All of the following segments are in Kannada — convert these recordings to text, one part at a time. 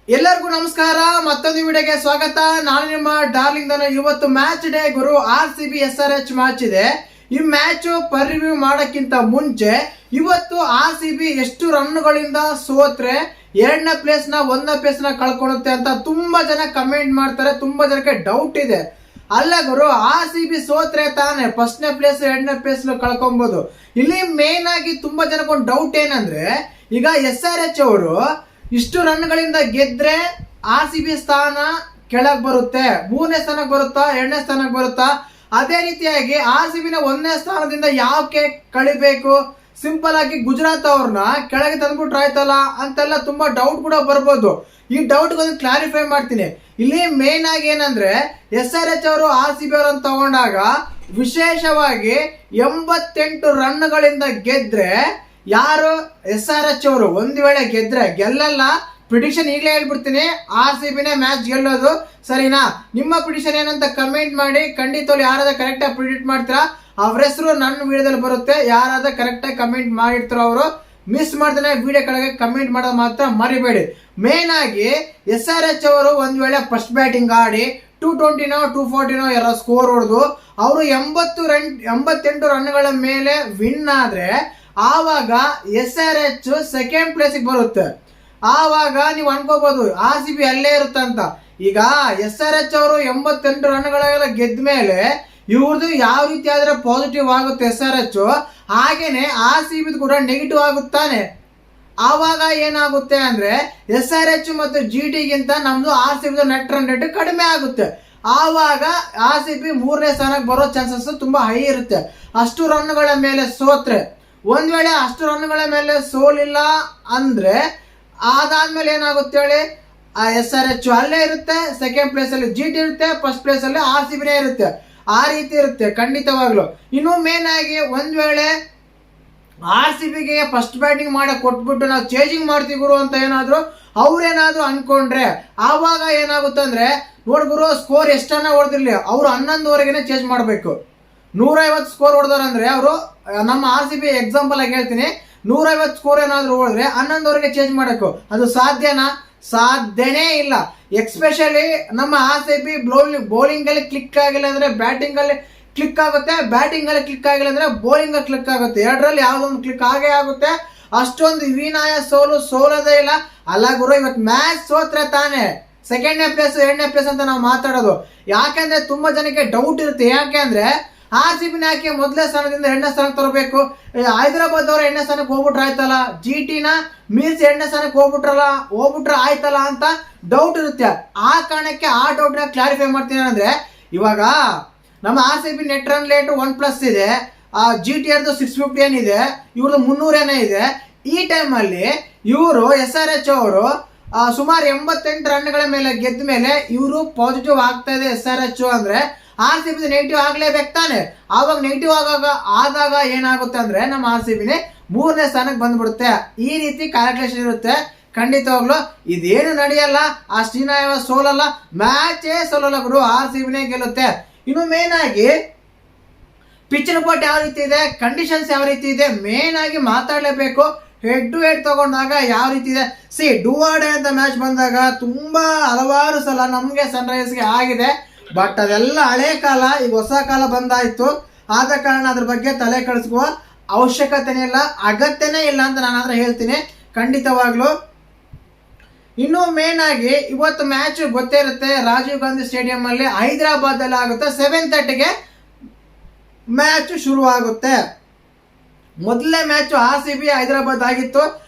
ಎಲ್ಲರಿಗೂ ನಮಸ್ಕಾರ. ಮತ್ತೊಂದು ವಿಡಿಯೋಗೆ ಸ್ವಾಗತ. ನಾನು ನಿಮ್ಮ ಡಾರ್ಲಿಂಗ್ ದನ. ಇವತ್ತು ಮ್ಯಾಚ್ ಡೇ ಗುರು. RCB SRH ಮ್ಯಾಚ್ ಇದೆ. ಈ ಮ್ಯಾಚ್ ರಿವ್ಯೂ ಮಾಡೋಕ್ಕಿಂತ ಮುಂಚೆ ಇವತ್ತು RCB ಎಷ್ಟು ರನ್ಗಳಿಂದ ಸೋತ್ರೆ ಎರಡನೇ ಪ್ಲೇಸ್ ನ ಒಂದನೇ ಪ್ಲೇಸ್ ನ ಕಳ್ಕೊಳುತ್ತೆ ಅಂತ ತುಂಬಾ ಜನ ಕಮೆಂಟ್ ಮಾಡ್ತಾರೆ. ತುಂಬಾ ಜನಕ್ಕೆ ಡೌಟ್ ಇದೆ. ಅಲ್ಲ ಗುರು, RCB ಸೋತ್ರೆ ತಾನೆ ಫಸ್ಟ್ನೇ ಪ್ಲೇಸ್ ಎರಡನೇ ಪ್ಲೇಸ್ ಕಳ್ಕೊಬಹುದು. ಇಲ್ಲಿ ಮೇನ್ ಆಗಿ ತುಂಬಾ ಜನಕ್ಕೊಂದು ಡೌಟ್ ಏನಂದ್ರೆ, ಈಗ SRH ಅವರು ಇಷ್ಟು ರನ್ಗಳಿಂದ ಗೆದ್ರೆ RCB ಸ್ಥಾನ ಕೆಳಗೆ ಬರುತ್ತೆ, ಮೂರನೇ ಸ್ಥಾನಕ್ಕೆ ಬರುತ್ತಾ, ಎರಡನೇ ಸ್ಥಾನಕ್ಕೆ ಬರುತ್ತಾ? ಅದೇ ರೀತಿಯಾಗಿ RCB ನ ಒಂದನೇ ಸ್ಥಾನದಿಂದ ಯಾಕೆ ಕಳಿಬೇಕು? ಸಿಂಪಲ್ ಆಗಿ ಗುಜರಾತ್ ಅವ್ರನ್ನ ಕೆಳಗೆ ತಂದ್ಬಿಟ್ರೆ ಆಯ್ತಲ್ಲ ಅಂತೆಲ್ಲ ತುಂಬಾ ಡೌಟ್ ಕೂಡ ಬರ್ಬೋದು. ಈ ಡೌಟ್ ಒಂದು ಕ್ಲಾರಿಫೈ ಮಾಡ್ತೀನಿ. ಇಲ್ಲಿ ಮೇನ್ ಆಗಿ ಏನಂದ್ರೆ, SRH ಅವರು RCB ಅವರನ್ನು ತಗೊಂಡಾಗ ವಿಶೇಷವಾಗಿ 88 ರನ್ಗಳಿಂದ ಗೆದ್ರೆ ಯಾರು SRH ಅವರು ಒಂದು ವೇಳೆ ಗೆದ್ರೆ ಗೆಲ್ಲಲ್ಲ. ಪ್ರಿಡಿಕ್ಷನ್ ಈಗಲೇ ಹೇಳ್ಬಿಡ್ತೀನಿ, RCB ನೇ ಮ್ಯಾಚ್ ಗೆಲ್ಲೋದು. ಸರಿನಾ? ನಿಮ್ಮ ಪ್ರಿಡಿಕ್ಷನ್ ಏನಂತ ಕಮೆಂಟ್ ಮಾಡಿ. ಖಂಡಿತವಾಗಿ ಯಾರಾದ್ರೂ ಕರೆಕ್ಟ್ ಆಗಿ ಪ್ರಿಡಿಕ್ಟ್ ಮಾಡ್ತೀರಾ ಅವ್ರ ಹೆಸರು ನನ್ನ ವಿಡಿಯೋದಲ್ಲಿ ಬರುತ್ತೆ. ಯಾರಾದ್ರೂ ಕರೆಕ್ಟ್ ಆಗಿ ಕಮೆಂಟ್ ಮಾಡಿರ್ತಾರೋ ಅವರು ಮಿಸ್ ಮಾಡ್ತಾನೆ ವಿಡಿಯೋ ಕೆಳಗೆ ಕಮೆಂಟ್ ಮಾಡೋದು ಮಾತ್ರ ಮರಿಬೇಡಿ. ಮೇನ್ ಆಗಿ SRH ಅವರು ಒಂದ್ ವೇಳೆ ಫಸ್ಟ್ ಬ್ಯಾಟಿಂಗ್ ಆಡಿ 220 240 ಯಾರೋ ಸ್ಕೋರ್ ಹೊಡೆದು ಅವರು 88 ರನ್ಗಳ ಮೇಲೆ ವಿನ್ ಆದ್ರೆ ಆವಾಗ SRH ಸೆಕೆಂಡ್ ಪ್ಲೇಸಿಗೆ ಬರುತ್ತೆ. ಆವಾಗ ನೀವು ಅನ್ಕೋಬಹುದು RCB ಅಲ್ಲೇ ಇರುತ್ತಂತ. ಈಗ SRH ಅವರು 88 ರನ್ಗಳೆಲ್ಲ ಗೆದ್ದ ಮೇಲೆ ಇವ್ರದ್ದು ಯಾವ ರೀತಿ ಆದ್ರೆ ಪಾಸಿಟಿವ್ ಆಗುತ್ತೆ SRH, ಹಾಗೇನೆ RCB ಕೂಡ ನೆಗೆಟಿವ್ ಆಗುತ್ತಾನೆ. ಆವಾಗ ಏನಾಗುತ್ತೆ ಅಂದ್ರೆ SRH ಮತ್ತು GT ಗಿಂತ ನಮ್ದು RCB ನೆಟ್ ರನ್ ರೇಟ್ ಕಡಿಮೆ ಆಗುತ್ತೆ. ಆವಾಗ RCB ಮೂರನೇ ಸ್ಥಾನಕ್ಕೆ ಬರೋ ಚಾನ್ಸಸ್ ತುಂಬಾ ಹೈ ಇರುತ್ತೆ. ಅಷ್ಟು ರನ್ಗಳ ಮೇಲೆ ಸೋತ್ರೆ, ಒಂದ್ ವೇಳೆ ಅಷ್ಟು ರನ್ಗಳ ಮೇಲೆ ಸೋಲಿಲ್ಲ ಅಂದ್ರೆ ಅದಾದ್ಮೇಲೆ ಏನಾಗುತ್ತೆ ಹೇಳಿ, SRH ಅಲ್ಲೇ ಇರುತ್ತೆ, ಸೆಕೆಂಡ್ ಪ್ಲೇಸ್ ಅಲ್ಲಿ GT ಇರುತ್ತೆ, ಫಸ್ಟ್ ಪ್ಲೇಸ್ ಅಲ್ಲಿ RCB ನೇ ಇರುತ್ತೆ. ಆ ರೀತಿ ಇರುತ್ತೆ ಖಂಡಿತವಾಗ್ಲು. ಇನ್ನು ಮೇನ್ ಆಗಿ ಒಂದ್ ವೇಳೆ RCB ಗೆ ಫಸ್ಟ್ ಬ್ಯಾಟಿಂಗ್ ಮಾಡಕ್ ಕೊಟ್ಬಿಟ್ಟು ನಾವು ಚೇಂಜಿಂಗ್ ಮಾಡ್ತೀವಿ ಗುರು ಅಂತ ಏನಾದ್ರು ಅವ್ರೇನಾದ್ರು ಅನ್ಕೊಂಡ್ರೆ ಆವಾಗ ಏನಾಗುತ್ತೆ ಅಂದ್ರೆ, ನೋಡ್ ಗುರು, ಸ್ಕೋರ್ ಎಷ್ಟನ್ನ ಹೊಡೆದಿರ್ಲಿ ಅವ್ರು 11ವರೆಗೆ ಚೇಂಜ್ ಮಾಡಬೇಕು. 150 ಸ್ಕೋರ್ ಹೊಡೆದಾರಂದ್ರೆ ಅವರು, ನಮ್ಮ RCB ಎಕ್ಸಾಂಪಲ್ ಆಗಿ ಹೇಳ್ತೀನಿ, 150 ಸ್ಕೋರ್ ಏನಾದ್ರು ಹೊಡೆದ್ರೆ 11ವರೆಗೆ ಚೇಂಜ್ ಮಾಡಬೇಕು. ಅದು ಸಾಧ್ಯನಾ? ಸಾಧ್ಯನೇ ಇಲ್ಲ. ಎಕ್ಸ್ಪೆಷಲಿ ನಮ್ಮ RCB ಬೌಲಿಂಗ್ ಅಲ್ಲಿ ಕ್ಲಿಕ್ ಆಗಿಲ್ಲ ಅಂದ್ರೆ ಬ್ಯಾಟಿಂಗ್ ಅಲ್ಲಿ ಕ್ಲಿಕ್ ಆಗುತ್ತೆ, ಬ್ಯಾಟಿಂಗ್ ಅಲ್ಲಿ ಕ್ಲಿಕ್ ಆಗಿಲ್ಲ ಅಂದ್ರೆ ಬೌಲಿಂಗ್ ಅಲ್ಲಿ ಕ್ಲಿಕ್ ಆಗುತ್ತೆ. ಎರಡರಲ್ಲಿ ಯಾವ್ದೊಂದು ಕ್ಲಿಕ್ ಆಗೇ ಆಗುತ್ತೆ. ಅಷ್ಟೊಂದು ಹೀನಾಯ ಸೋಲೋದೇ ಇಲ್ಲ. ಅಲ್ಲ ಗುರು, ಇವತ್ತು ಮ್ಯಾಚ್ ಸೋತ್ರೆ ತಾನೆ ಸೆಕೆಂಡ್ನೇ ಪ್ಲೇಸ್ ಎರಡನೇ ಪ್ಲೇಸ್ ಅಂತ ನಾವು ಮಾತಾಡೋದು. ಯಾಕಂದ್ರೆ ತುಂಬಾ ಜನಕ್ಕೆ ಡೌಟ್ ಇರುತ್ತೆ. ಯಾಕೆ ಅಂದ್ರೆ RCB ಯಾಕೆ ಮೊದಲನೇ ಸ್ಥಾನದಿಂದ ಎರಡನೇ ಸ್ಥಾನಕ್ಕೆ ತರಬೇಕು? ಹೈದರಾಬಾದ್ ಅವರು ಎರಡನೇ ಸ್ಥಾನಕ್ಕೆ ಹೋಗ್ಬಿಟ್ರೆ ಆಯ್ತಲ್ಲ, GT ನ ಮೀರ್ಸಿ ಎರಡನೇ ಸ್ಥಾನಕ್ಕೆ ಹೋಗ್ಬಿಟ್ರೆ ಆಯ್ತಲ್ಲ ಅಂತ ಡೌಟ್ ಇರುತ್ತೆ. ಆ ಕಾರಣಕ್ಕೆ ಆ ಡೌಟ್ ನ ಕ್ಲಾರಿಫೈ ಮಾಡ್ತೀನಿ. ಅಂದ್ರೆ ಇವಾಗ ನಮ್ಮ RCB ನೆಟ್ ರನ್ ರೇಟ್ 1+ ಇದೆ, GT ಅವ್ರದ್ದು 650 ಏನಿದೆ, ಇವ್ರದ್ದು 300 ಏನೋ ಇದೆ. ಈ ಟೈಮ್ ಅಲ್ಲಿ ಇವರು SRH ಅವರು ಸುಮಾರು 88 ರನ್ಗಳ ಮೇಲೆ ಗೆದ್ದ ಮೇಲೆ ಇವರು ಪಾಸಿಟಿವ್ ಆಗ್ತಾ ಇದೆ SRH ಅಂದ್ರೆ RCB ನೆಗೆಟಿವ್ ಆಗ್ಲೇಬೇಕು ತಾನೆ. ಆವಾಗ ನೆಗೆಟಿವ್ ಆದಾಗ ಏನಾಗುತ್ತೆ ಅಂದ್ರೆ ನಮ್ಮ RCB ಮೂರನೇ ಸ್ಥಾನಕ್ಕೆ ಬಂದ್ಬಿಡುತ್ತೆ. ಈ ರೀತಿ ಕ್ಯಾಲ್ಕುಲೇಷನ್ ಇರುತ್ತೆ ಖಂಡಿತವಾಗ್ಲು. ಇದೇನು ನಡೆಯಲ್ಲ, ಆ ಶ್ರೀನಾಯವ ಸೋಲಲ್ಲ, ಮ್ಯಾಚೇ ಸೋಲಲ್ಲ ಗುರು, RCB ಗೆಲ್ಲುತ್ತೆ. ಇನ್ನು ಮೇನ್ ಆಗಿ ಪಿಚ್ ರಿಪೋರ್ಟ್ ಯಾವ ರೀತಿ ಇದೆ, ಕಂಡೀಷನ್ಸ್ ಯಾವ ರೀತಿ ಇದೆ, ಮೇನ್ ಆಗಿ ಮಾತಾಡಲೇಬೇಕು. ಹೆಡ್ ಟು ಹೆಡ್ ತಗೊಂಡಾಗ ಯಾವ ರೀತಿ ಇದೆ, ಡೂ ಆರ್ ಡೈ ಅಂತ ಮ್ಯಾಚ್ ಬಂದಾಗ ತುಂಬಾ ಹಲವಾರು ಸಲ ನಮ್ಗೆ ಸನ್ರೈಸರ್ಸ್ಗೆ ಆಗಿದೆ. ಬಟ್ ಅದೆಲ್ಲ ಹಳೆ ಕಾಲ, ಈಗ ಹೊಸ ಕಾಲ ಬಂದಾಯ್ತು. ಆದ ಕಾರಣ ಅದ್ರ ಬಗ್ಗೆ ತಲೆ ಕೆಡಿಸ್ಕುವ ಅವಶ್ಯಕತೆನೇ ಇಲ್ಲ, ಅಗತ್ಯನೇ ಇಲ್ಲ ಅಂತ ನಾನಾದ್ರೆ ಹೇಳ್ತೀನಿ ಖಂಡಿತವಾಗ್ಲು. ಇನ್ನು ಮೇನ್ ಆಗಿ ಇವತ್ತು ಮ್ಯಾಚ್ ಗೊತ್ತೇ ಇರುತ್ತೆ, ರಾಜೀವ್ ಗಾಂಧಿ ಸ್ಟೇಡಿಯಂ ಅಲ್ಲಿ ಹೈದರಾಬಾದ್ ಅಲ್ಲಿ ಆಗುತ್ತೆ. 7:30ಗೆ ಮ್ಯಾಚ್ ಶುರು ಆಗುತ್ತೆ. ಮೊದಲನೇ ಮ್ಯಾಚ್ RCB ಹೈದರಾಬಾದ್ ಆಗಿತ್ತು.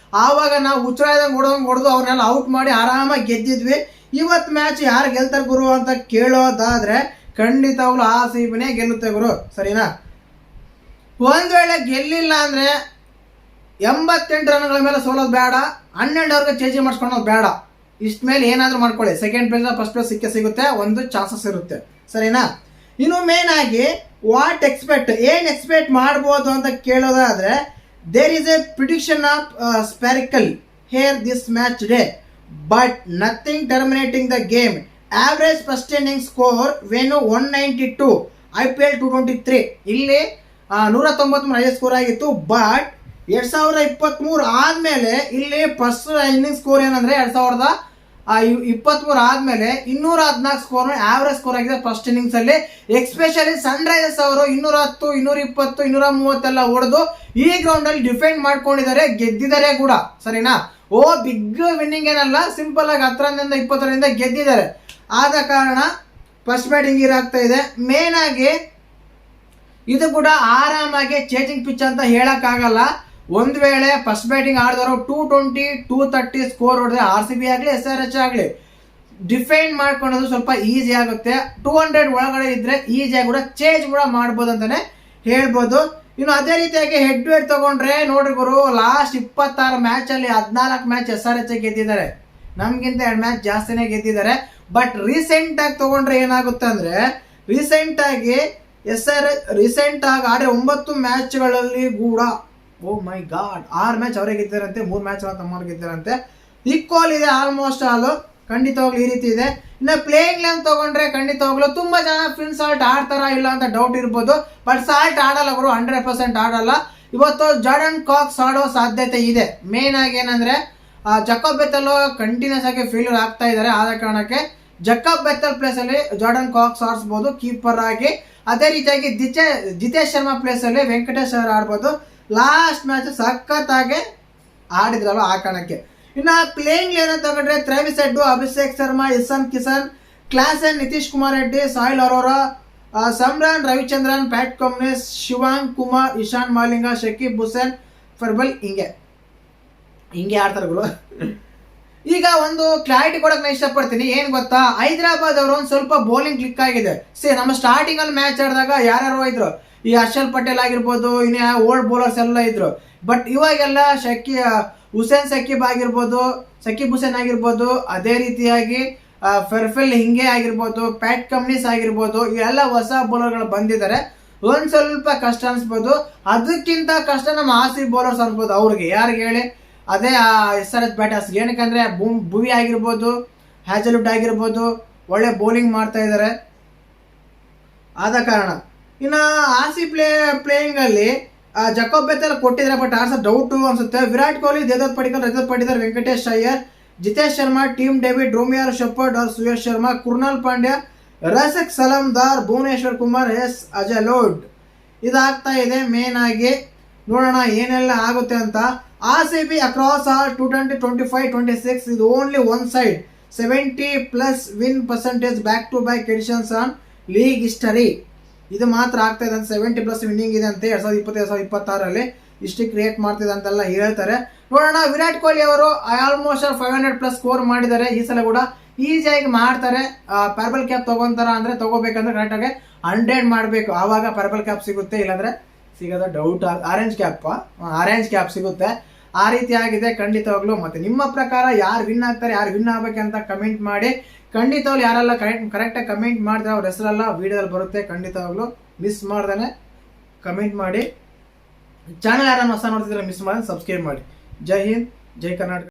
ಆವಾಗ ನಾವು ಹುಚ್ಚರಾಯ್ದಂಗೆ ಹೊಡೆದು ಅವ್ರನ್ನೆಲ್ಲ ಔಟ್ ಮಾಡಿ ಆರಾಮಾಗಿ ಗೆದ್ದಿದ್ವಿ. ಇವತ್ತು ಮ್ಯಾಚ್ ಯಾರು ಗೆಲ್ತಾರೆ ಗುರು ಅಂತ ಕೇಳೋದಾದ್ರೆ ಖಂಡಿತವಾಗ್ಲು RCB ಗೆಲ್ಲುತ್ತೆ ಗುರು. ಸರಿನಾ? ಒಂದ್ ವೇಳೆ ಗೆಲ್ಲಿಲ್ಲ ಅಂದ್ರೆ 88 ರನ್ಗಳ ಮೇಲೆ ಸೋಲೋದು ಬೇಡ, 12 ಚೇಂಜ್ ಮಾಡಿಸ್ಕೊಳ್ಳೋದು ಬೇಡ. ಇಷ್ಟ ಮೇಲೆ ಏನಾದ್ರೂ ಮಾಡ್ಕೊಳ್ಳಿ, ಸೆಕೆಂಡ್ ಪ್ಲೇಸ್ ಫಸ್ಟ್ ಪ್ಲೇಸ್ ಸಿಗುತ್ತೆ, ಒಂದು ಚಾನ್ಸಸ್ ಇರುತ್ತೆ. ಸರಿನಾ? ಇನ್ನು ಮೇನ್ ಆಗಿ ವಾಟ್ ಎಕ್ಸ್ಪೆಕ್ಟ್, ಏನ್ ಎಕ್ಸ್ಪೆಕ್ಟ್ ಮಾಡ್ಬೋದು ಅಂತ ಕೇಳೋದಾದ್ರೆ, there is a prediction of spherical hair this match day but nothing terminating the game. Average first inning score venue 192, IPL 223. ಇಲ್ಲಿ 193 ಹೈ ಸ್ಕೋರ್ ಆಗಿತ್ತು. ಬಟ್ 2023 ಆದ್ಮೇಲೆ ಇಲ್ಲಿ ಫಸ್ಟ್ ಇನ್ನಿಂಗ್ ಸ್ಕೋರ್ ಏನಂದ್ರೆ 23 ಆದ್ಮೇಲೆ 214 ಸ್ಕೋರ್ ಆವರೇಜ್ ಸ್ಕೋರ್ ಆಗಿದೆ ಫಸ್ಟ್ ಇನ್ನಿಂಗ್ಸ್ ಅಲ್ಲಿ. ಎಕ್ಸ್ಪೆಷಲಿ ಸನ್ ರೈಸರ್ಸ್ ಅವರು 210, 220, 230 ಎಲ್ಲ ಹೊಡೆದು ಈ ಗ್ರೌಂಡ್ ಅಲ್ಲಿ ಡಿಫೆಂಡ್ ಮಾಡ್ಕೊಂಡಿದ್ದಾರೆ, ಗೆದ್ದಿದ್ದಾರೆ ಕೂಡ. ಸರಿನಾ? ಬಿಗ್ ವಿನ್ನಿಂಗ್ ಏನಲ್ಲ, ಸಿಂಪಲ್ ಆಗಿ 10 20 ಗೆದ್ದಿದ್ದಾರೆ. ಆದ ಕಾರಣ ಫಸ್ಟ್ ಬ್ಯಾಟಿಂಗ್ ಆಗ್ತಾ ಇದೆ. ಮೇನ್ ಆಗಿ ಇದು ಕೂಡ ಆರಾಮಾಗಿ ಚೇಂಜಿಂಗ್ ಪಿಚ್ ಅಂತ ಹೇಳಕ್ ಆಗಲ್ಲ. ಒಂದ್ ವೇಳೆ ಫಸ್ಟ್ ಬ್ಯಾಟಿಂಗ್ ಆಡಿದವರು 220, 230 ಸ್ಕೋರ್ ಹೊಡೆದ್ರೆ RCB ಆಗ್ಲಿ SRH ಆಗ್ಲಿ ಡಿಫೆಂಡ್ ಮಾಡ್ಕೊಳ್ಳೋದು ಸ್ವಲ್ಪ ಈಸಿ ಆಗುತ್ತೆ. 200 ಒಳಗಡೆ ಇದ್ರೆ ಈಸಿಯಾಗಿ ಕೂಡ ಚೇಂಜ್ ಕೂಡ ಮಾಡ್ಬೋದು ಅಂತಾನೆ ಹೇಳ್ಬೋದು. ಇನ್ನು ಅದೇ ರೀತಿಯಾಗಿ ಹೆಡ್ ಟು ಹೆಡ್ ತಗೊಂಡ್ರೆ ನೋಡ್ರಿ ಗುರು, ಲಾಸ್ಟ್ 26 ಮ್ಯಾಚ್ ಅಲ್ಲಿ 14 ಮ್ಯಾಚ್ SRH ಗೆದ್ದಿದ್ದಾರೆ, ನಮ್ಗಿಂತ 2 ಮ್ಯಾಚ್ ಜಾಸ್ತಿನೇ ಗೆದ್ದಿದ್ದಾರೆ. ಬಟ್ ರೀಸೆಂಟ್ ಆಗಿ ತಗೊಂಡ್ರೆ ಏನಾಗುತ್ತೆ ಅಂದ್ರೆ, ರೀಸೆಂಟ್ ಆಗಿ ಆದ್ರೆ 9 ಮ್ಯಾಚ್ಗಳಲ್ಲಿ ಕೂಡ ಮೈ ಗಾಡ್ 6 ಮ್ಯಾಚ್ ಅವರೇ ಗೆದ್ದಾರಂತೆ, 3 ಮ್ಯಾಚ್ ತಮ್ಮವ್ರು ಗೆದ್ದಾರಂತೆ. ಈಕ್ವಲ್ ಇದೆ ಆಲ್ಮೋಸ್ಟ್ ಆಲ್. ಖಂಡಿತವಾಗ್ಲೂ ಈ ರೀತಿ ಇದೆ. ಇನ್ನು ಪ್ಲೇಯಿಂಗ್ ಲೆವೆನ್ ತಗೊಂಡ್ರೆ ಖಂಡಿತವಾಗ್ಲೂ ತುಂಬಾ ಜನ ಫಿನ್ ಸಾಲ್ಟ್ ಆಡ್ತಾರ ಇಲ್ಲ ಅಂತ ಡೌಟ್ ಇರ್ಬೋದು. ಬಟ್ ಸಾಲ್ಟ್ ಆಡಲ್ಲ ಅವರು, 100% ಆಡಲ್ಲ. ಇವತ್ತು ಜಾರ್ಡನ್ ಕಾಕ್ಸ್ ಆಡೋ ಸಾಧ್ಯತೆ ಇದೆ. ಮೇನ್ ಆಗಿ ಏನಂದ್ರೆ ಜಕೋಬ್ ಬೆಥೆಲ್ ಕಂಟಿನ್ಯೂಸ್ ಆಗಿ ಫೇಲ್ಯೂರ್ ಆಗ್ತಾ ಇದ್ದಾರೆ. ಆದ ಕಾರಣಕ್ಕೆ ಜಕೋಬ್ ಬೆಥೆಲ್ ಪ್ಲೇಸ್ ಅಲ್ಲಿ ಜಾರ್ಡನ್ ಕಾಕ್ಸ್ ಆಡಿಸಬಹುದು ಕೀಪರ್ ಆಗಿ. ಅದೇ ರೀತಿಯಾಗಿ ಜಿತೇಶ್ ಶರ್ಮಾ ಪ್ಲೇಸ್ ಅಲ್ಲಿ ವೆಂಕಟೇಶ್ ಅವರು ಆಡ್ಬೋದು. ಲಾಸ್ಟ್ ಮ್ಯಾಚ್ ಸಖತ್ತಾಗಿ ಆಡಿದ್ರಲ್ಲ ಆ ಕಾರಣಕ್ಕೆ. ಇನ್ನು ಪ್ಲೇಯಿಂಗ್ ಲೆವೆನ್ ತಗೊಂಡ್ರೆ Travis Head, Abhishek Sharma, Ishan Kishan, Klaasen, Nitish Kumar Reddy, Sahil Arora, Smaran Ravichandran, Pat Cummins, Shivang Kumar, Eshan Malinga, Shakib Hussain, ಫರ್ಬಲ್ ಹಿಂಗೆ ಆಡ್ತಾರೆ ಗುರು. ಈಗ ಒಂದು ಕ್ಲಾರಿಟಿ ಕೊಡಕ್ ನಾನು ಇಷ್ಟಪಡ್ತೀನಿ. ಏನ್ ಗೊತ್ತಾ, ಹೈದರಾಬಾದ್ ಅವರು ಒಂದು ಸ್ವಲ್ಪ ಬೌಲಿಂಗ್ ಕ್ಲಿಕ್ ಆಗಿದೆ. ನಮ್ಮ ಸ್ಟಾರ್ಟಿಂಗ್ ಅಲ್ಲಿ ಮ್ಯಾಚ್ ಆಡಿದಾಗ ಯಾರ್ಯಾರು ಇದ್ರು, ಈ ಹರ್ಷಲ್ ಪಟೇಲ್ ಆಗಿರ್ಬೋದು, ಇನ್ನು ಓಲ್ಡ್ ಬೌಲರ್ಸ್ ಎಲ್ಲ ಇದ್ರು. ಬಟ್ ಇವಾಗೆಲ್ಲ ಸಕೀಬ್ ಹುಸೇನ್ ಆಗಿರ್ಬೋದು, ಅದೇ ರೀತಿಯಾಗಿ ಫರ್ಫೆಲ್ ಹಿಂಗೆ ಆಗಿರ್ಬೋದು, ಪ್ಯಾಟ್ ಕಮ್ನಿಸ್ ಆಗಿರ್ಬೋದು, ಇವೆಲ್ಲ ಹೊಸ ಬೌಲರ್ಗಳು ಬಂದಿದ್ದಾರೆ. ಒಂದ್ ಸ್ವಲ್ಪ ಕಷ್ಟ ಅನ್ಸ್ಬೋದು. ಅದಕ್ಕಿಂತ ಕಷ್ಟ ನಮ್ಮ RCB ಬೌಲರ್ಸ್ ಅನ್ಬೋದು. ಅವ್ರಿಗೆ ಯಾರಿಗೆ ಹೇಳಿ, ಅದೇ SRH ಬ್ಯಾಟರ್ಸ್. ಏನಕ್ಕಂದ್ರೆ ಭುವಿ ಆಗಿರ್ಬೋದು, ಹ್ಯಾಜಲ್ವುಡ್ ಆಗಿರ್ಬೋದು, ಒಳ್ಳೆ ಬೌಲಿಂಗ್ ಮಾಡ್ತಾ ಇದ್ದಾರೆ. ಆದ ಕಾರಣ ಇನ್ನು RCB ಪ್ಲೇಯಿಂಗ್ ಅಲ್ಲಿ ಜಕೋಬ್ ಬೆಥೆಲ್ ಕೊಟ್ಟಿದ್ದಾರೆ, ಬಟ್ ಆರ್ಸ ಡೌಟ್ ಅನ್ಸುತ್ತೆ. Virat Kohli, Devdutt Padikkal, Rajat Padikkal, Venkatesh Iyer, Jitesh Sharma, Tim David, Romario Shepherd, Suyash Sharma, Krunal Pandya, Rasikh Salamdar, Bhuvneshwar Kumar, ಅಜಲೋಡ್ ಇದಾಗ್ತಾ ಇದೆ. ಮೇನ್ ಆಗಿ ನೋಡೋಣ ಏನೆಲ್ಲ ಆಗುತ್ತೆ ಅಂತ. RCB ಅಕ್ರಾಸ್ ಆಲ್ 220, 25, 26 ಇದು only one side. 70+ win percentage back to back editions on league history. ಇದು ಮಾತ್ರ ಆಗ್ತಾ ಇದೆ ಅಂತ. 70+ ವಿನ್ನಿಂಗ್ ಇದೆ ಅಂತೆ 2020-2026 ಇಷ್ಟು ಕ್ರಿಯೇಟ್ ಮಾಡ್ತಿದೆ ಅಂತೆಲ್ಲ ಹೇಳ್ತಾರೆ. ನೋಡೋಣ. ವಿರಾಟ್ ಕೊಹ್ಲಿ ಅವರು ಆಲ್ಮೋಸ್ಟ್ 500+ ಸ್ಕೋರ್ ಮಾಡಿದ್ದಾರೆ. ಈ ಸಲ ಕೂಡ ಈಸಿಯಾಗಿ ಮಾಡ್ತಾರೆ. ಪರ್ಪಲ್ ಕ್ಯಾಪ್ ತಗೊಂತಾರ ಅಂದ್ರೆ ತಗೋಬೇಕಂದ್ರೆ ಕರೆಕ್ಟಾಗಿ 100 ಮಾಡಬೇಕು, ಆವಾಗ ಪರ್ಪಲ್ ಕ್ಯಾಪ್ ಸಿಗುತ್ತೆ, ಇಲ್ಲಾಂದ್ರೆ ಸಿಗೋದ ಡೌಟ್. ಆರೆಂಜ್ ಕ್ಯಾಪ್ ಸಿಗುತ್ತೆ. ಆ ರೀತಿ ಆಗಿದೆ ಖಂಡಿತವಾಗ್ಲು. ಮತ್ತೆ ನಿಮ್ಮ ಪ್ರಕಾರ ಯಾರು ವಿನ್ ಆಗ್ತಾರೆ, ಯಾರು ವಿನ್ ಆಗ್ಬೇಕಂತ ಕಮೆಂಟ್ ಮಾಡಿ. ಖಂಡಿತವಾಗ್ಲು ಯಾರೆಲ್ಲ ಕರೆಕ್ಟಾಗಿ ಕಮೆಂಟ್ ಮಾಡಿದ್ರೆ ಅವ್ರ ಹೆಸರೆಲ್ಲ ವಿಡಿಯೋದಲ್ಲಿ ಬರುತ್ತೆ. ಖಂಡಿತವಾಗ್ಲು ಮಿಸ್ ಮಾಡ್ದೇನೆ ಕಮೆಂಟ್ ಮಾಡಿ. ಚಾನಲ್ ಯಾರನ್ನ ಹೊಸ ನೋಡ್ತಿದ್ರೆ ಮಿಸ್ ಮಾಡಿ ಸಬ್ಸ್ಕ್ರೈಬ್ ಮಾಡಿ. ಜೈ ಹಿಂದ್, ಜೈ ಕರ್ನಾಟಕ.